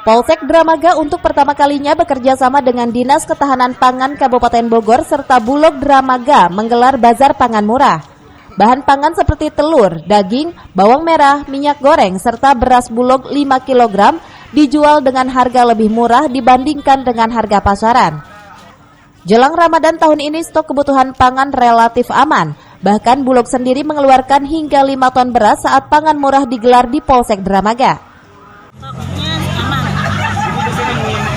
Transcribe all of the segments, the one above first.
Polsek Dramaga untuk pertama kalinya bekerja sama dengan Dinas Ketahanan Pangan Kabupaten Bogor serta Bulog Dramaga menggelar bazar pangan murah. Bahan pangan seperti telur, daging, bawang merah, minyak goreng, serta beras Bulog 5 kg dijual dengan harga lebih murah dibandingkan dengan harga pasaran. Jelang Ramadan tahun ini stok kebutuhan pangan relatif aman. Bahkan Bulog sendiri mengeluarkan hingga 5 ton beras saat pangan murah digelar di Polsek Dramaga. Stoknya aman.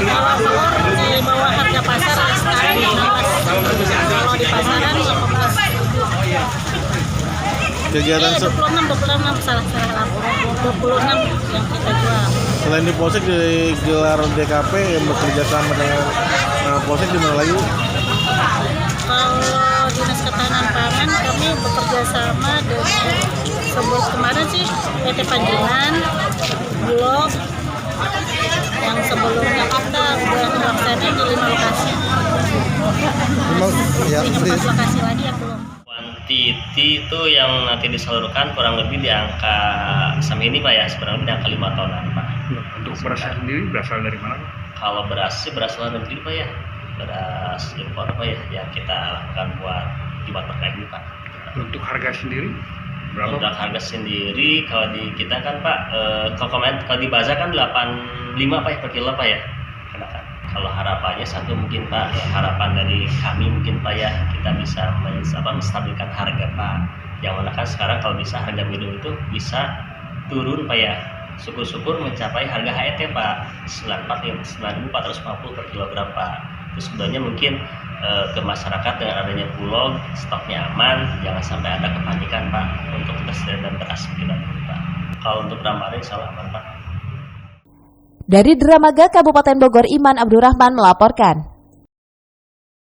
Kalau telur di bawah harga pasar sekarang 16. Kalau di pasaran 18. Kegiatan 26 salah 26 yang kita jual. selain di Polsek digelar DKP yang bekerja sama dengan Polsek di mana lagi? Kalau Dinas Ketahanan Pangan kami bekerja sama dengan sebelum kemarin sih PT Panjenengan, Bulog, yang sebelumnya kita udah melaksanakan di 5 lokasi. Di 4 lokasi lagi yang belum. Kuantiti itu yang nanti disalurkan kurang lebih di angka sampai ini Pak ya, kurang lebih di angka 5 tonan Pak. Untuk berasnya sendiri berasal dari mana? Kalau beras sih berasal dari negeri Pak ya, beras impor Pak ya, yang kita lakukan buat dibuat terkait ini Pak. Untuk harga sendiri berapa? Untuk harga sendiri kalau di kita kan Pak, kalau di bazar kan 85 Pak ya per kilo Pak ya. Kalau harapannya satu mungkin Pak, harapan dari kami mungkin Pak ya, kita bisa menstabilkan harga Pak. Yang mana kan sekarang kalau bisa harga minum itu bisa turun Pak ya. Syukur-syukur mencapai harga HET Pak, 9.450 per kilogram Pak. Terus sebenarnya mungkin ke masyarakat dengan adanya Bulog, stoknya aman, jangan sampai ada kepanikan Pak untuk ketersediaan beras kita Pak. Kalau untuk Ramadan insya Allah aman Pak. Dari Dramaga Kabupaten Bogor, Iman Abdurrahman melaporkan.